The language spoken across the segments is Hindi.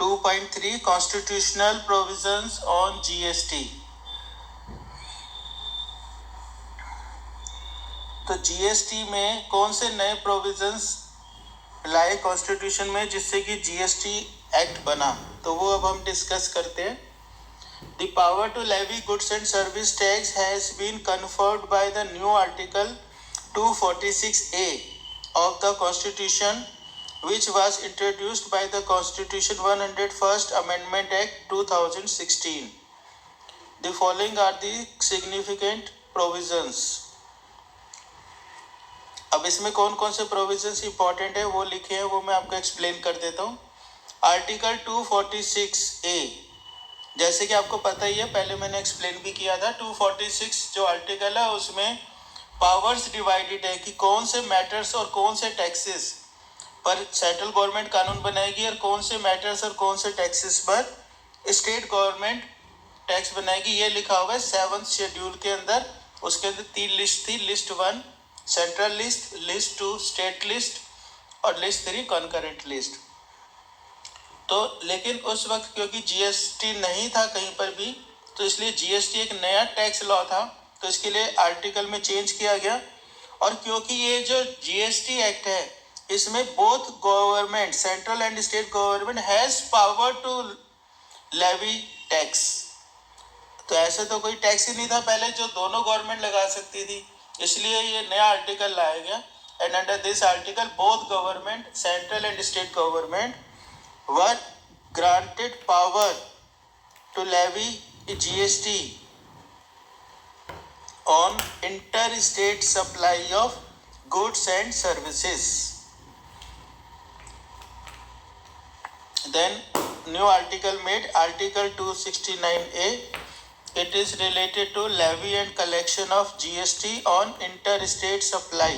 2.3 कॉन्स्टिट्यूशनल प्रोविजंस ऑन जीएसटी। तो जीएसटी में कौन से नए प्रोविजंस लाए कॉन्स्टिट्यूशन में जिससे कि जीएसटी एक्ट बना, तो वो अब हम डिस्कस करते हैं। The power to levy goods and service tax has been conferred by the new Article 246A of the Constitution, which was introduced by the Constitution 101st Amendment Act 2016. The following are the significant provisions. अब इसमें कौन कौन से प्रोविजंस इंपॉर्टेंट है वो लिखे हैं, वो मैं आपको एक्सप्लेन कर देता हूँ। आर्टिकल 246A, जैसे कि आपको पता ही है, पहले मैंने एक्सप्लेन भी किया था। 246 जो आर्टिकल है उसमें पावर्स डिवाइडेड है कि कौन से मैटर्स और कौन से टैक्सेस पर सेंट्रल गवर्नमेंट कानून बनाएगी और कौन से मैटर्स और कौन से टैक्सेस पर स्टेट गवर्नमेंट टैक्स बनाएगी। ये लिखा हुआ है 7th शेड्यूल के अंदर। उसके अंदर 3 लिस्ट थी, list 1 central list, list 2 state list और लिस्ट 3 कॉन्करेंट लिस्ट। तो लेकिन उस वक्त क्योंकि जीएसटी नहीं था कहीं पर भी, तो इसलिए जीएसटी एक नया टैक्स लॉ था, तो इसके लिए आर्टिकल में चेंज किया गया। और क्योंकि ये जो जीएसटी एक्ट है इसमें both government, central and state government has power to levy tax. तो ऐसे तो कोई टैक्स ही नहीं था पहले जो दोनों गवर्नमेंट लगा सकती थी, इसलिए ये नया आर्टिकल लाया गया। And under this article both government, central and state government were granted power to levy GST on interstate supply of goods and services. Then new article made, Article 269A. It is related to levy and collection of GST on interstate supply.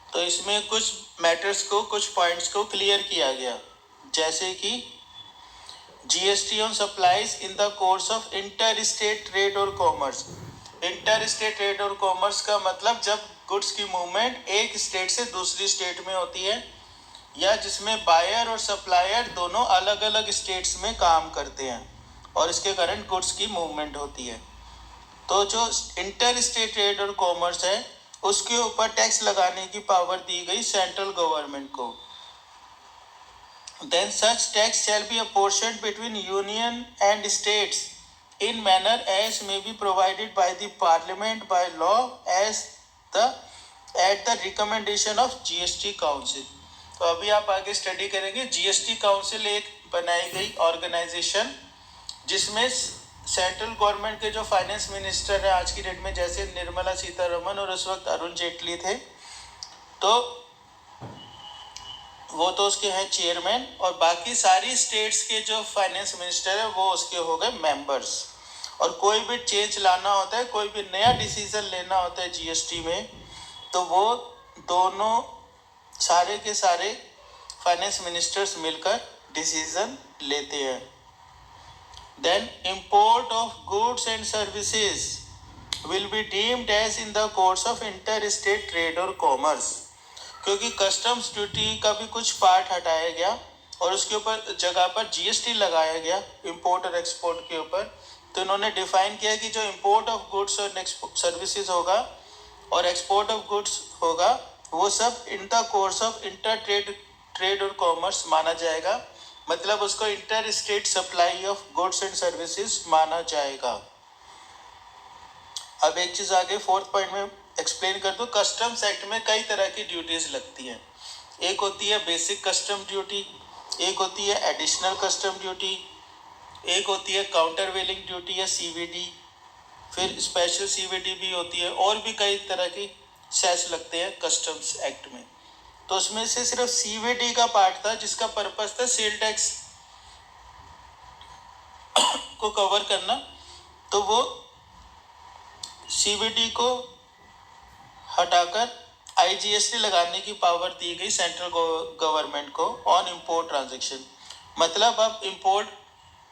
तो इसमें कुछ मैटर्स को, कुछ पॉइंट्स को क्लियर किया गया, जैसे कि GST on supplies in the course of inter state trade और कॉमर्स। इंटर स्टेट ट्रेड और कॉमर्स का मतलब जब गुड्स की मूवमेंट एक स्टेट से दूसरी स्टेट में होती है, या जिसमें बायर और सप्लायर दोनों अलग अलग स्टेट्स में काम करते हैं और इसके कारण गुड्स की मूवमेंट होती है। तो जो इंटर स्टेट ट्रेड और कॉमर्स है उसके ऊपर टैक्स लगाने की पावर दी गई सेंट्रल गवर्नमेंट को। Then such tax shall be apportioned between union and states in manner as may be provided by the parliament by law as at the recommendation of GST Council। तो अभी आप आगे स्टडी करेंगे। GST काउंसिल एक बनाई गई ऑर्गेनाइजेशन जिसमें सेंट्रल गवर्नमेंट के जो फाइनेंस मिनिस्टर है आज की डेट में, जैसे निर्मला सीतारमण और उस वक्त अरुण जेटली थे, तो वो तो उसके हैं चेयरमैन, और बाकी सारी स्टेट्स के जो फाइनेंस मिनिस्टर है वो उसके हो गए मेंबर्स। और कोई भी चेंज लाना होता है, कोई भी नया डिसीजन लेना होता है जीएसटी में, तो वो दोनों सारे के सारे फाइनेंस मिनिस्टर्स मिलकर डिसीजन लेते हैं। Then import of goods and services will be deemed as in the course of interstate trade or commerce। क्योंकि कस्टम्स ड्यूटी का भी कुछ पार्ट हटाया गया और उसके ऊपर जगह पर जीएसटी लगाया गया इंपोर्ट और एक्सपोर्ट के ऊपर। तो इन्होंने डिफाइन किया कि जो इंपोर्ट ऑफ गुड्स और सर्विसेज होगा और एक्सपोर्ट ऑफ गुड्स होगा वो सब in the course of inter trade और कॉमर्स माना जाएगा, मतलब उसको inter state supply of goods and services माना जाएगा। अब एक चीज आगे 4th पॉइंट में एक्सप्लेन कर दो। कस्टम्स एक्ट में कई तरह की ड्यूटीज लगती हैं। एक होती है बेसिक कस्टम ड्यूटी, एक होती है एडिशनल कस्टम ड्यूटी, एक होती है काउंटर वेलिंग ड्यूटी या सीवीडी, फिर स्पेशल सीवीडी भी होती है, और भी कई तरह की सेस लगते हैं कस्टम्स एक्ट में। तो उसमें से सिर्फ सीवीडी का पार्ट था जिसका पर्पस था सेल टैक्स को कवर करना, तो वो सीवीडी को हटाकर आईजीएसटी लगाने की पावर दी गई सेंट्रल गवर्नमेंट को ऑन इंपोर्ट ट्रांजैक्शन। मतलब अब इंपोर्ट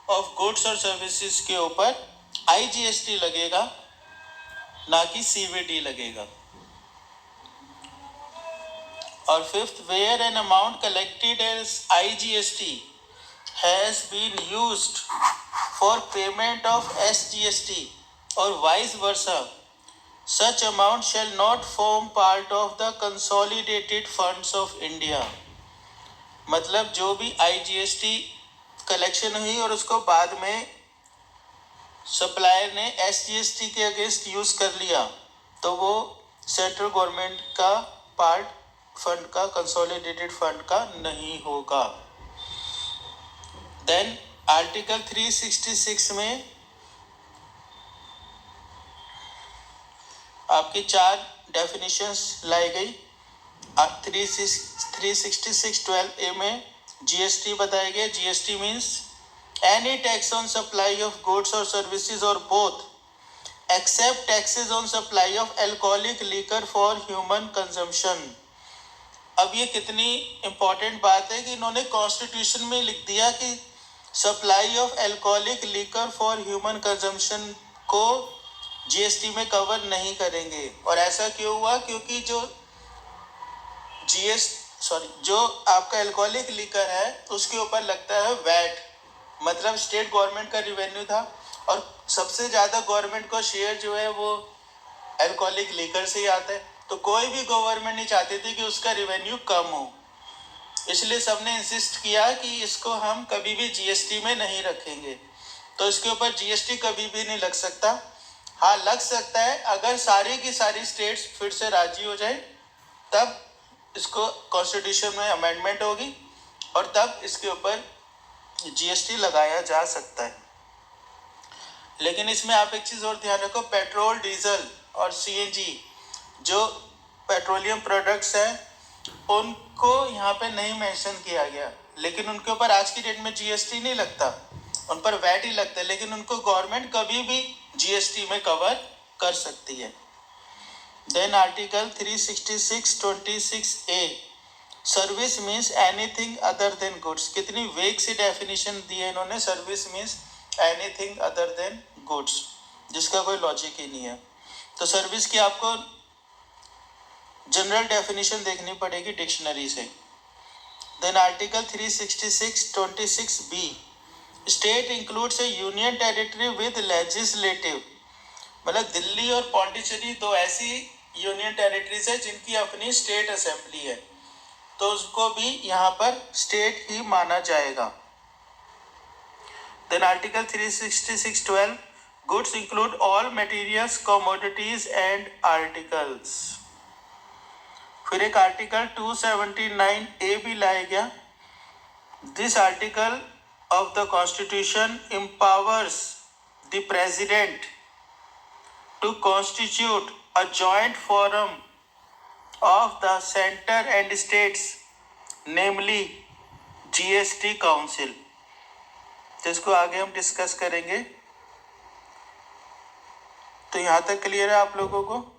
ऑफ गुड्स और सर्विसेज के ऊपर आईजीएसटी लगेगा, ना कि सीवीडी लगेगा। और fifth, where an amount collected as IGST has been used for payment of SGST और vice versa, such amount shall not form part of the consolidated funds of India। मतलब जो भी IGST कलेक्शन हुई और उसको बाद में सप्लायर ने SGST के अगेंस्ट यूज कर लिया, तो वो सेंट्रल गवर्नमेंट का पार्ट फंड का, कंसोलिडेटेड फंड का नहीं होगा। देन आर्टिकल 366 में आपकी 4 डेफिनेशंस लाई गई। 366(12)A में GST बताया गया। GST means any tax on supply of goods और सर्विसेज और both except taxes on supply of alcoholic liquor for human consumption. अब ये कितनी इंपॉर्टेंट बात है कि इन्होंने कॉन्स्टिट्यूशन में लिख दिया कि supply of alcoholic liquor for human consumption को GST में कवर नहीं करेंगे। और ऐसा क्यों हुआ? क्योंकि जो आपका अल्कोहलिक लिकर है उसके ऊपर लगता है वैट, मतलब स्टेट गवर्नमेंट का रिवेन्यू था और सबसे ज़्यादा गवर्नमेंट को शेयर जो है वो अल्कोहलिक लिकर से ही आता है। तो कोई भी गवर्नमेंट नहीं चाहती थी कि उसका रिवेन्यू कम हो, इसलिए सबने इंसिस्ट किया कि इसको हम कभी भी GST में नहीं रखेंगे। तो इसके ऊपर GST कभी भी नहीं लग सकता। हाँ, लग सकता है अगर सारी की सारी स्टेट्स फिर से राजी हो जाए, तब इसको कॉन्स्टिट्यूशन में अमेंडमेंट होगी और तब इसके ऊपर GST लगाया जा सकता है। लेकिन इसमें आप एक चीज़ और ध्यान रखो, पेट्रोल, डीजल और CNG जो पेट्रोलियम प्रोडक्ट्स हैं उनको यहाँ पे नहीं मेंशन किया गया, लेकिन उनके ऊपर आज की डेट में GST नहीं लगता, उन पर वैट ही लगता है, लेकिन उनको गवर्नमेंट कभी भी GST में कवर कर सकती है। Then article 366(26)A, service means anything other than goods. कितनी वेग सी डेफिनेशन दी है इन्होंने, service means anything other than goods, जिसका कोई लॉजिक ही नहीं है। तो सर्विस की आपको जनरल डेफिनेशन देखनी पड़ेगी डिक्शनरी से। Then article 366(26)B, state includes a union territory with legislative, मतलब दिल्ली और पौंडीचेरी दो ऐसी यूनियन टेरिटरीज है जिनकी अपनी स्टेट असेंबली है, तो उसको भी यहाँ पर स्टेट ही माना जाएगा। Then article 366(12), goods include all materials, commodities and articles. फिर एक आर्टिकल 279A भी लाया गया। This article of the Constitution empowers the President to constitute a joint forum of the center and states, namely GST Council, जिसको आगे हम डिस्कस करेंगे। तो यहाँ तक क्लियर है आप लोगों को?